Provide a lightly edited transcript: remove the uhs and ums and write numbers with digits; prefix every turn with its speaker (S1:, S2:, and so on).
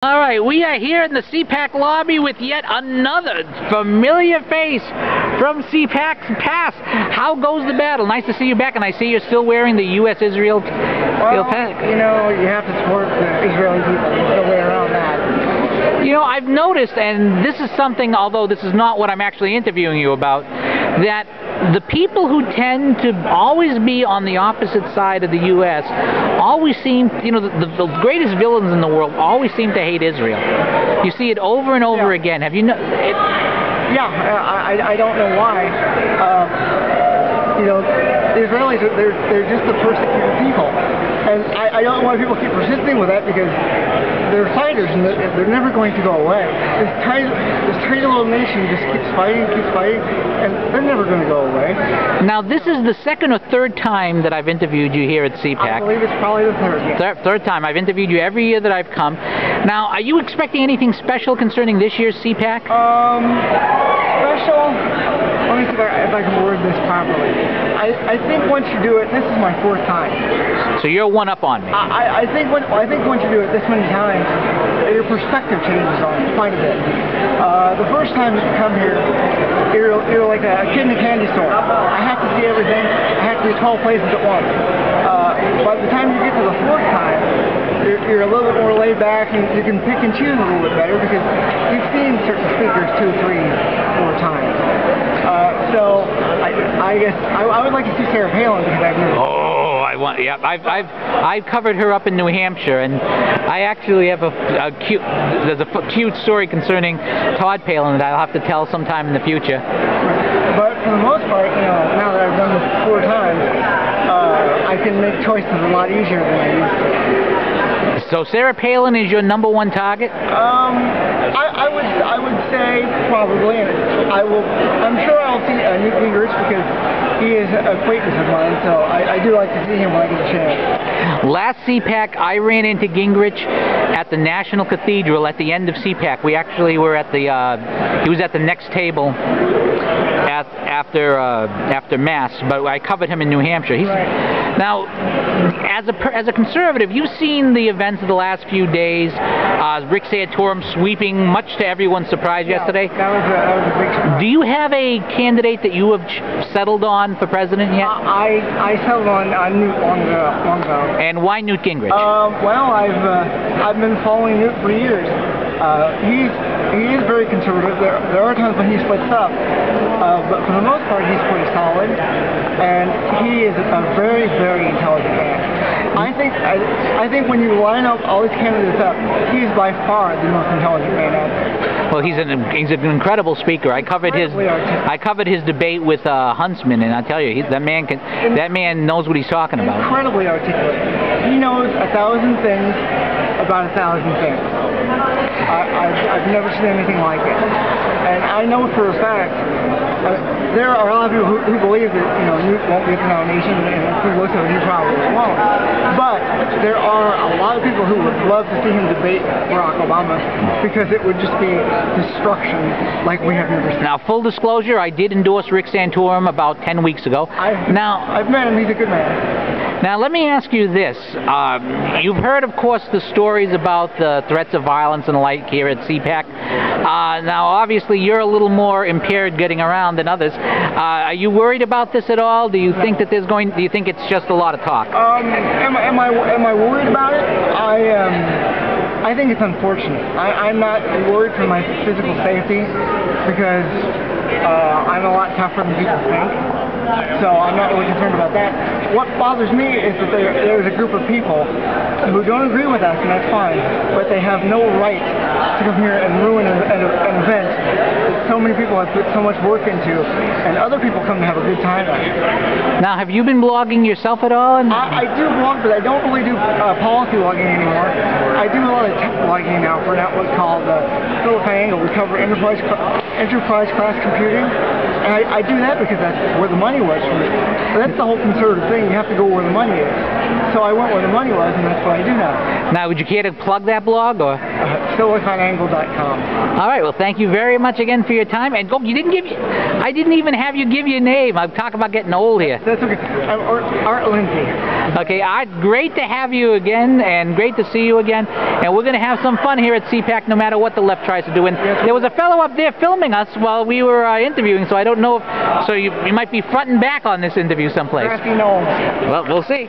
S1: All right, we are here in the CPAC lobby with yet another familiar face from CPAC's past. How goes the battle? Nice to see you back, and I see you're still wearing the U.S.-Israel pack.
S2: You know, you have to support the Israeli people. There's no way around that.
S1: You know, I've noticed, and this is something, although this is not what I'm actually interviewing you about, that the people who tend to always be on the opposite side of the U.S. always seem, you know, the greatest villains in the world always seem to hate Israel. You see it over and over again. Have you know?
S2: Yeah, I don't know why. You know, the Israelis, they're just the persecuted people. And I don't know why people keep persisting with that, because they're fighters and they're never going to go away. This tiny little nation just keeps fighting, and they're never going to go away.
S1: Now, this is the second or third time that I've interviewed you here at CPAC.
S2: I believe it's probably the third. Yeah.
S1: Third time. I've interviewed you every year that I've come. Now, are you expecting anything special concerning this year's CPAC?
S2: Special? Let me see if I can word this properly. I think once you do it, this is my fourth time.
S1: So you're one up on me.
S2: I think once you do it this many times, your perspective changes on it quite a bit. The first time that you come here, you're like a kid in a candy store. I have to see everything. I have to be 12 places at once. By the time you get to the fourth time, you're a little bit more laid back, and you can pick and choose a little bit better because you've seen certain speakers 2, 3, 4 times. So I guess I would like to see Sarah Palin, because I've never.
S1: Oh, I want. Yeah, I've covered her up in New Hampshire, and I actually have there's a cute story concerning Todd Palin that I'll have to tell sometime in the future.
S2: But for the most part, you know, now that I've done this 4 times, I can make choices a lot easier than I used to.
S1: So Sarah Palin is your #1 target?
S2: I would say probably, and I'm sure I'll see Newt Gingrich, because he is an acquaintance of mine, so I do like to see him when I get a chance.
S1: Last CPAC, I ran into Gingrich at the National Cathedral at the end of CPAC. We actually were at the, he was at the next table after Mass, but I covered him in New Hampshire.
S2: Right.
S1: Now, as a conservative, you've seen the events of the last few days. Rick Santorum sweeping, much to everyone's surprise yesterday.
S2: That was a big surprise.
S1: Do you have a candidate that you have settled on for president yet?
S2: I settled on Newt long ago.
S1: And why Newt Gingrich?
S2: Well, I've been following Newt for years. He is very conservative. There are times when he splits up, but for the most part, he's pretty solid, and he is a very, very intelligent man. I think when you line up all these candidates up, he's by far the most intelligent man out there.
S1: Well, he's an incredible speaker. I covered his debate with Huntsman, and I tell you, that man knows what he's talking about.
S2: Incredibly articulate. He knows 1,000 things about 1,000 things. I've never seen anything like it. And I know for a fact, there are a lot of people who believe that, you know, Newt won't get the nomination, and if we look at it, he probably won't. But there are a lot of people who would love to see him debate Barack Obama, because it would just be destruction like we have never seen.
S1: Now, full disclosure, I did endorse Rick Santorum about 10 weeks ago.
S2: I've met him. He's a good man.
S1: Now, let me ask you this. You've heard, of course, the stories about the threats of violence and the like here at CPAC. Now, obviously, you're a little more impaired getting around than others. Are you worried about this at all? Do you think that do you think it's just a lot of talk?
S2: Am I worried about it? I think it's unfortunate. I'm not worried for my physical safety, because I'm a lot tougher than people think. So I'm not really concerned about that. What bothers me is that there's a group of people who don't agree with us, and that's fine, but they have no right to come here and ruin an event that so many people have put so much work into, and other people come to have a good time at it.
S1: Now, have you been blogging yourself at all?
S2: I do blog, but I don't really do policy blogging anymore. I do a lot of tech blogging now for an outlet called Philip Angle. We cover enterprise class computing. And I do that because that's where the money was for me. But that's the whole conservative thing. You have to go where the money is. So I went where the money was, and that's what I do now.
S1: Now, would you care to plug that blog, or?
S2: siliconangle.com.
S1: All right. Well, thank you very much again for your time. And you didn't give. I didn't even have you give your name. I'm talking about getting old here.
S2: That's okay. I'm Art Lindsay.
S1: Okay, Art, great to have you again, and great to see you again. And we're going to have some fun here at CPAC, no matter what the left tries to do. And there was a fellow up there filming us while we were interviewing, so I don't know if. So you might be front and back on this interview someplace.
S2: Grassy knoll.
S1: Well, we'll see.